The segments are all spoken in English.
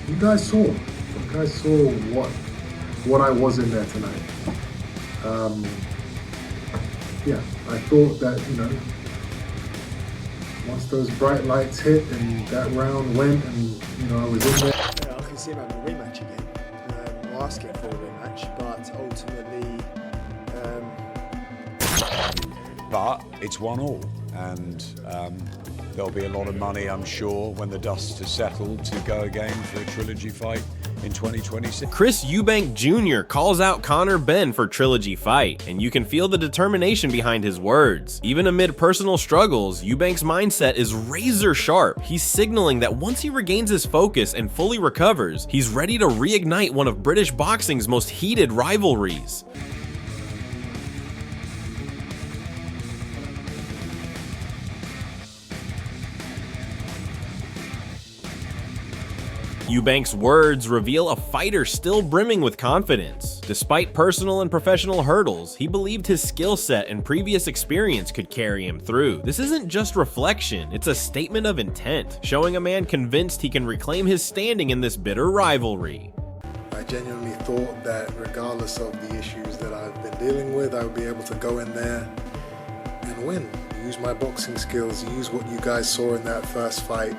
you guys saw. You guys saw what I was in there tonight. Yeah, I thought that, you know, once those bright lights hit and that round went and, you know, I was in there. Yeah, I can see him having a rematch again. Or asking for a rematch, but ultimately... But it's 1-1, and there'll be a lot of money, I'm sure, when the dust has settled to go again for a trilogy fight in 2026. Chris Eubank Jr. calls out Conor Benn for trilogy fight, and you can feel the determination behind his words. Even amid personal struggles, Eubank's mindset is razor sharp. He's signaling that once he regains his focus and fully recovers, he's ready to reignite one of British boxing's most heated rivalries. Eubank's words reveal a fighter still brimming with confidence. Despite personal and professional hurdles, he believed his skill set and previous experience could carry him through. This isn't just reflection, it's a statement of intent, showing a man convinced he can reclaim his standing in this bitter rivalry. I genuinely thought that regardless of the issues that I've been dealing with, I would be able to go in there and win. Use my boxing skills, use what you guys saw in that first fight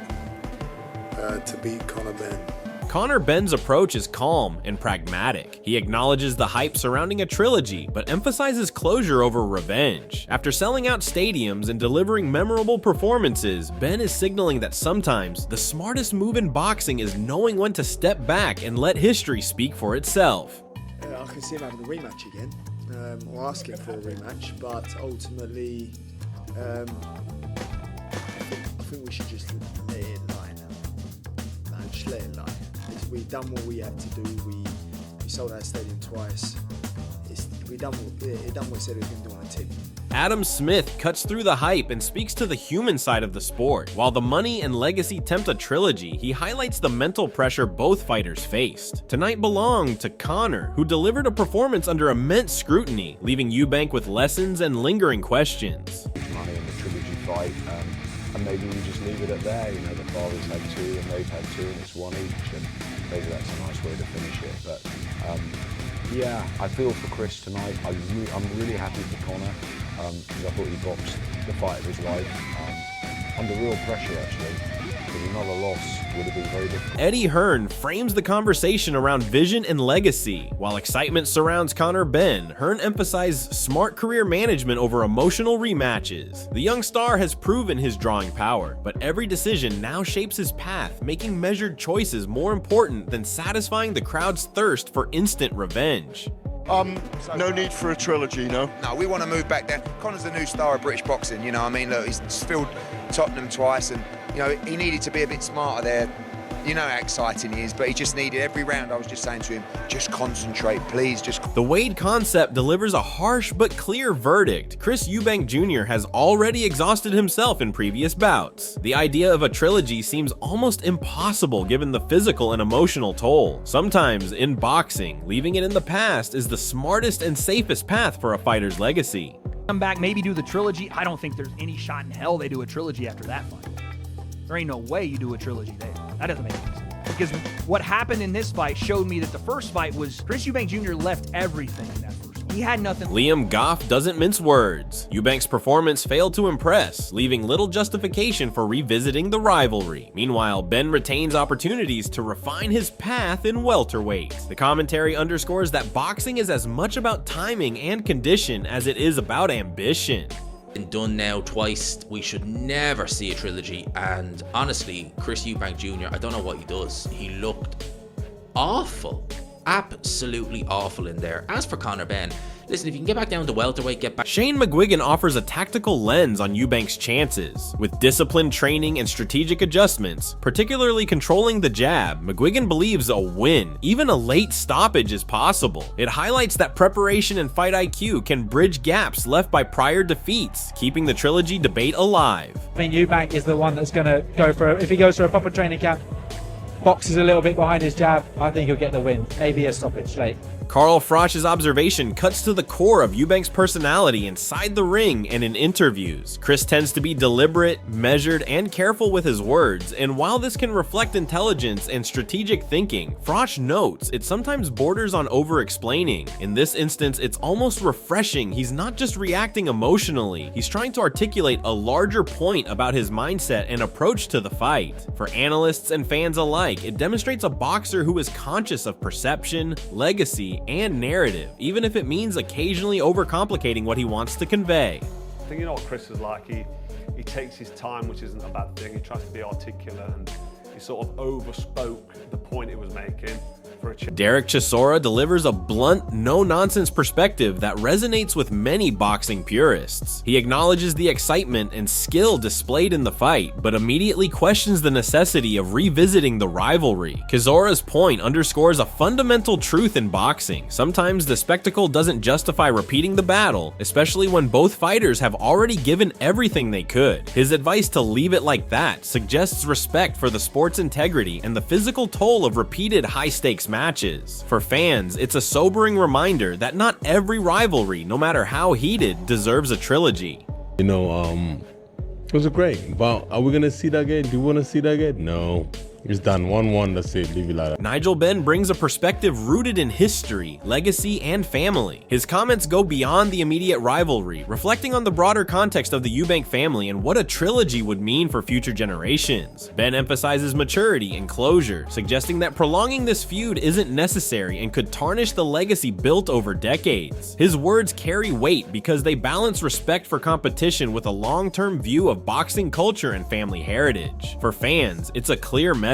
to beat Conor Benn. Conor Benn's approach is calm and pragmatic. He acknowledges the hype surrounding a trilogy, but emphasizes closure over revenge. After selling out stadiums and delivering memorable performances, Benn is signaling that sometimes the smartest move in boxing is knowing when to step back and let history speak for itself. Yeah, I can see him having a rematch again, or asking for a rematch, but ultimately, I think we should just let it lie now. No, just let it lie. We've done what we had to do. We sold our stadium twice. We done what we said we were going to do on a tin. Adam Smith cuts through the hype and speaks to the human side of the sport. While the money and legacy tempt a trilogy, he highlights the mental pressure both fighters faced. Tonight belonged to Conor, who delivered a performance under immense scrutiny, leaving Eubank with lessons and lingering questions. Money in the trilogy fight, and maybe we just leave it at there. You know, the fathers had two and they've had two, and it's one each, and maybe that's a nice way to finish it. But yeah, I feel for Chris tonight. I'm really happy for Conor, because I thought he boxed the fight of his life, under real pressure actually. Because another loss would have been very difficult. Eddie Hearn frames the conversation around vision and legacy. While excitement surrounds Conor Benn, Hearn emphasized smart career management over emotional rematches. The young star has proven his drawing power, but every decision now shapes his path, making measured choices more important than satisfying the crowd's thirst for instant revenge. No need for a trilogy, no? No, we want to move back there. Conor's the new star of British boxing, you know what I mean? Look, he's filled Tottenham twice, and, you know, he needed to be a bit smarter there. You know how exciting he is, but he just needed every round. I was just saying to him, just concentrate, please. The Wade concept delivers a harsh but clear verdict. Chris Eubank Jr. has already exhausted himself in previous bouts. The idea of a trilogy seems almost impossible given the physical and emotional toll. Sometimes, in boxing, leaving it in the past is the smartest and safest path for a fighter's legacy. Come back, maybe do the trilogy. I don't think there's any shot in hell they do a trilogy after that fight. There ain't no way you do a trilogy there. That doesn't make any sense. Because what happened in this fight showed me that the first fight was Chris Eubank Jr. left everything in that first fight. He had nothing. Liam Goff doesn't mince words. Eubank's performance failed to impress, leaving little justification for revisiting the rivalry. Meanwhile, Benn retains opportunities to refine his path in welterweight. The commentary underscores that boxing is as much about timing and condition as it is about ambition. Been done now twice. We should never see a trilogy, and honestly, Chris Eubank Jr., I don't know what he does. He looked awful, absolutely awful in there. As for Conor Benn, listen, if you can get back down to welterweight, get back. Shane McGuigan offers a tactical lens on Eubank's chances. With disciplined training and strategic adjustments, particularly controlling the jab, McGuigan believes a win, even a late stoppage, is possible. It highlights that preparation and fight IQ can bridge gaps left by prior defeats, keeping the trilogy debate alive. I think Eubank is the one that's going to go for, if he goes for a proper training camp, boxes a little bit behind his jab, I think he'll get the win. Maybe a stoppage late. Carl Froch's observation cuts to the core of Eubank's personality inside the ring and in interviews. Chris tends to be deliberate, measured, and careful with his words, and while this can reflect intelligence and strategic thinking, Froch notes it sometimes borders on over-explaining. In this instance, it's almost refreshing he's not just reacting emotionally, he's trying to articulate a larger point about his mindset and approach to the fight. For analysts and fans alike, it demonstrates a boxer who is conscious of perception, legacy, and narrative, even if it means occasionally overcomplicating what he wants to convey. I think you know what Chris is like. He takes his time, which isn't a bad thing. He tries to be articulate, and he sort of overspoke the point he was making. Derek Chisora delivers a blunt, no-nonsense perspective that resonates with many boxing purists. He acknowledges the excitement and skill displayed in the fight, but immediately questions the necessity of revisiting the rivalry. Chisora's point underscores a fundamental truth in boxing. Sometimes the spectacle doesn't justify repeating the battle, especially when both fighters have already given everything they could. His advice to leave it like that suggests respect for the sport's integrity and the physical toll of repeated high-stakes matches. For fans, it's a sobering reminder that not every rivalry, no matter how heated, deserves a trilogy. You know, it was great, but are we gonna see that again? Do you want to see that again? No. It's done 1-1, that's it, leave it like that. Nigel Benn brings a perspective rooted in history, legacy, and family. His comments go beyond the immediate rivalry, reflecting on the broader context of the Eubank family and what a trilogy would mean for future generations. Benn emphasizes maturity and closure, suggesting that prolonging this feud isn't necessary and could tarnish the legacy built over decades. His words carry weight because they balance respect for competition with a long-term view of boxing culture and family heritage. For fans, it's a clear message.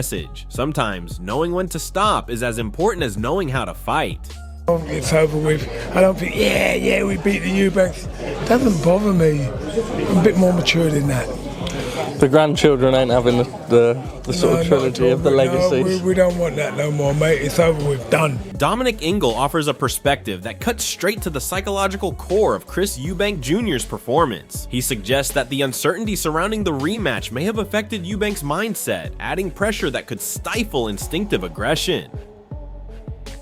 Sometimes knowing when to stop is as important as knowing how to fight. It's over with. I don't think, yeah, we beat the Eubanks. It doesn't bother me. I'm a bit more mature than that. The grandchildren ain't having the sort of trilogy of the legacies. We don't want that no more, mate. It's over with, done. Dominic Ingle offers a perspective that cuts straight to the psychological core of Chris Eubank Jr.'s performance. He suggests that the uncertainty surrounding the rematch may have affected Eubank's mindset, adding pressure that could stifle instinctive aggression.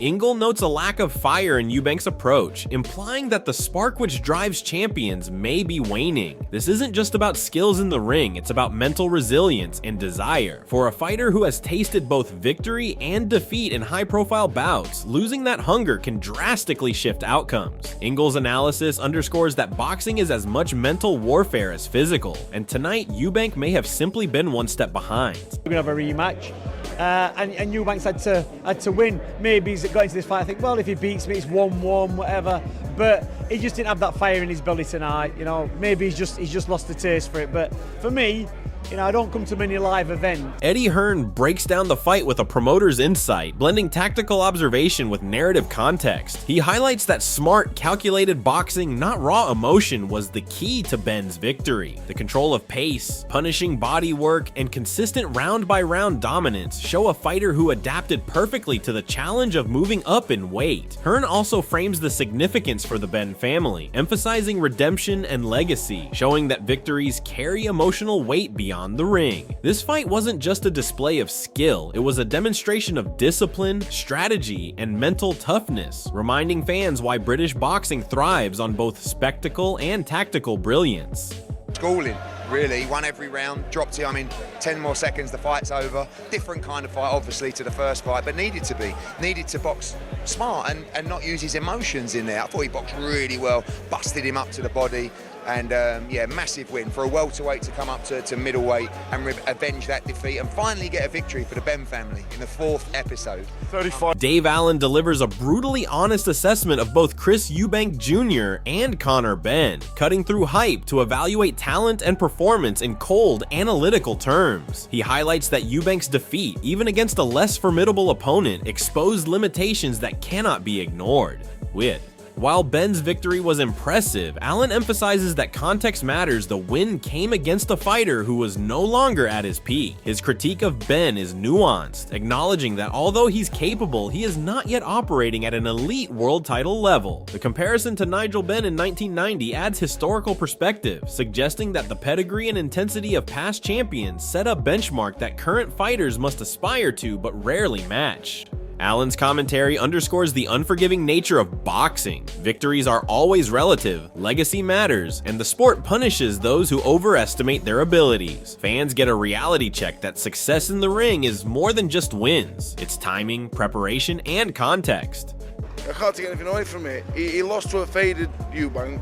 Ingle notes a lack of fire in Eubank's approach, implying that the spark which drives champions may be waning. This isn't just about skills in the ring, it's about mental resilience and desire. For a fighter who has tasted both victory and defeat in high-profile bouts, losing that hunger can drastically shift outcomes. Ingle's analysis underscores that boxing is as much mental warfare as physical, and tonight Eubank may have simply been one step behind. We're gonna have a rematch. And Eubank's had to win. Maybe he's got into this fight, I think, well, if he beats me, it's 1-1, whatever. But he just didn't have that fire in his belly tonight. You know, maybe he's just lost the taste for it. But for me, you know, I don't come to many live events. Eddie Hearn breaks down the fight with a promoter's insight, blending tactical observation with narrative context. He highlights that smart, calculated boxing, not raw emotion, was the key to Benn's victory. The control of pace, punishing body work, and consistent round-by-round dominance show a fighter who adapted perfectly to the challenge of moving up in weight. Hearn also frames the significance for the Benn family, emphasizing redemption and legacy, showing that victories carry emotional weight beyond the ring. This fight wasn't just a display of skill, it was a demonstration of discipline, strategy, and mental toughness, reminding fans why British boxing thrives on both spectacle and tactical brilliance. Schooling, really. He won every round, dropped it. I mean, 10 more seconds, the fight's over. Different kind of fight, obviously, to the first fight, but needed to be. Needed to box smart and not use his emotions in there. I thought he boxed really well, busted him up to the body. And yeah, massive win for a welterweight to come up to middleweight and avenge that defeat and finally get a victory for the Benn family in the 4th episode. 35. Dave Allen delivers a brutally honest assessment of both Chris Eubank Jr. and Conor Benn, cutting through hype to evaluate talent and performance in cold, analytical terms. He highlights that Eubank's defeat, even against a less formidable opponent, exposed limitations that cannot be ignored. While Benn's victory was impressive, Allen emphasizes that context matters. The win came against a fighter who was no longer at his peak. His critique of Benn is nuanced, acknowledging that although he's capable, he is not yet operating at an elite world title level. The comparison to Nigel Benn in 1990 adds historical perspective, suggesting that the pedigree and intensity of past champions set a benchmark that current fighters must aspire to but rarely match. Allen's commentary underscores the unforgiving nature of boxing. Victories are always relative, legacy matters, and the sport punishes those who overestimate their abilities. Fans get a reality check that success in the ring is more than just wins. It's timing, preparation, and context. I can't take anything away from it. He lost to a faded Eubank,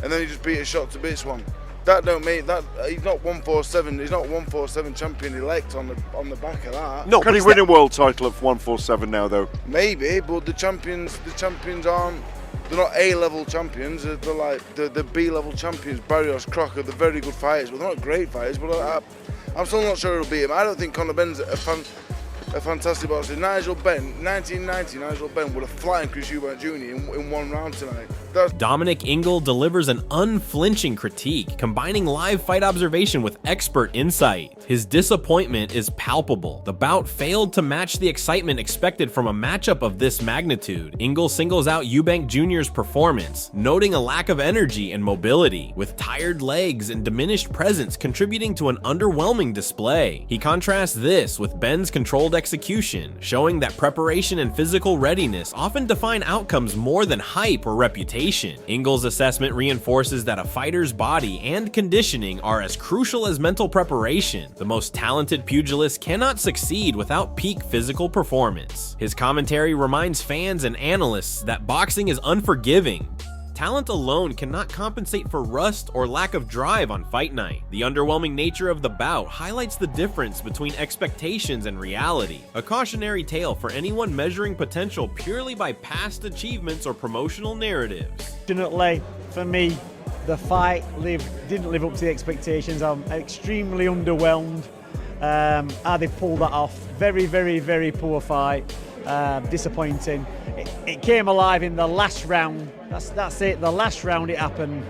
and then he just beat a shot to bits one. That don't mean that he's not 147. He's not 147 champion elect on the back of that. No, can he win a world title at 147 now though? Maybe, but the champions aren't. They're not A-level champions. They're like the B-level champions. Barrios, Crocker, they're very good fighters, but they're not great fighters. But I'm still not sure he'll beat him. I don't think Conor Benn's a fantastic boxer. 1990, Nigel Benn would have flying Chris Eubank Jr. in one round tonight. Dominic Ingle delivers an unflinching critique, combining live fight observation with expert insight. His disappointment is palpable. The bout failed to match the excitement expected from a matchup of this magnitude. Ingle singles out Eubank Jr.'s performance, noting a lack of energy and mobility, with tired legs and diminished presence contributing to an underwhelming display. He contrasts this with Benn's controlled execution, showing that preparation and physical readiness often define outcomes more than hype or reputation. Ingle's assessment reinforces that a fighter's body and conditioning are as crucial as mental preparation. The most talented pugilist cannot succeed without peak physical performance. His commentary reminds fans and analysts that boxing is unforgiving. Talent alone cannot compensate for rust or lack of drive on fight night. The underwhelming nature of the bout highlights the difference between expectations and reality, a cautionary tale for anyone measuring potential purely by past achievements or promotional narratives. Fortunately, for me, the fight didn't live up to the expectations. I'm extremely underwhelmed how they pulled that off. Very, very, very poor fight. Disappointing. It came alive in the last round. That's it. The last round it happened,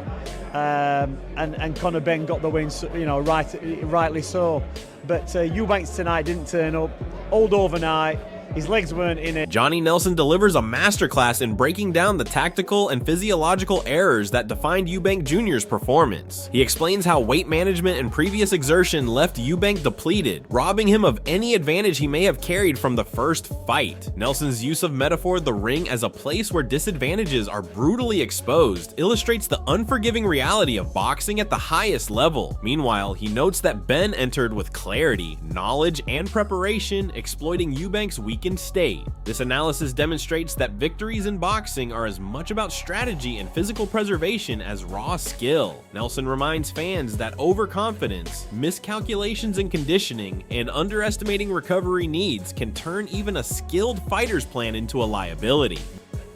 and Conor Benn got the win. You know, rightly so. But Eubanks tonight didn't turn up. Old overnight. His legs weren't in it. Johnny Nelson delivers a masterclass in breaking down the tactical and physiological errors that defined Eubank Jr.'s performance. He explains how weight management and previous exertion left Eubank depleted, robbing him of any advantage he may have carried from the first fight. Nelson's use of metaphor the ring as a place where disadvantages are brutally exposed illustrates the unforgiving reality of boxing at the highest level. Meanwhile, he notes that Benn entered with clarity, knowledge, and preparation, exploiting Eubank's weakness state. This analysis demonstrates that victories in boxing are as much about strategy and physical preservation as raw skill. Nelson reminds fans that overconfidence, miscalculations in conditioning, and underestimating recovery needs can turn even a skilled fighter's plan into a liability.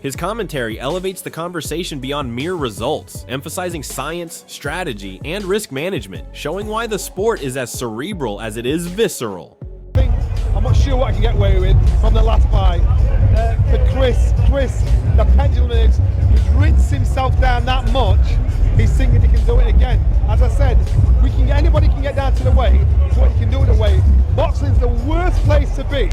His commentary elevates the conversation beyond mere results, emphasizing science, strategy, and risk management, showing why the sport is as cerebral as it is visceral. I'm not sure what I can get away with from the last fight. For Chris, the pendulum is, he's rinsed himself down that much, he's thinking he can do it again. As I said, anybody can get down to the weight, it's what you can do in the weight. Boxing's the worst place to be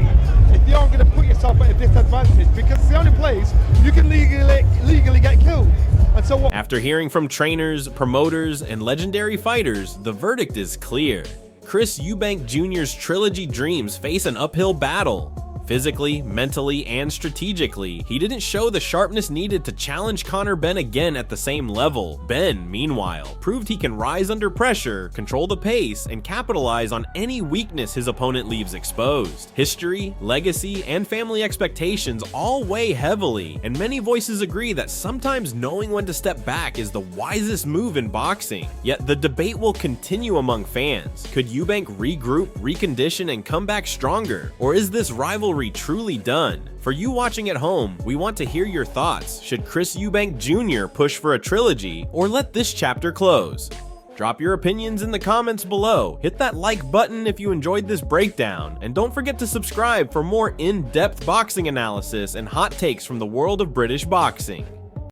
if you aren't going to put yourself at a disadvantage, because it's the only place you can legally get killed. And so After hearing from trainers, promoters, and legendary fighters, the verdict is clear. Chris Eubank Jr.'s trilogy dreams face an uphill battle. Physically, mentally, and strategically, he didn't show the sharpness needed to challenge Conor Benn again at the same level. Benn, meanwhile, proved he can rise under pressure, control the pace, and capitalize on any weakness his opponent leaves exposed. History, legacy, and family expectations all weigh heavily, and many voices agree that sometimes knowing when to step back is the wisest move in boxing. Yet the debate will continue among fans. Could Eubank regroup, recondition, and come back stronger? Or is this rivalry truly done? For you watching at home, we want to hear your thoughts. Should Chris Eubank Jr. push for a trilogy, or let this chapter close? Drop your opinions in the comments below, hit that like button if you enjoyed this breakdown, and don't forget to subscribe for more in-depth boxing analysis and hot takes from the world of British boxing.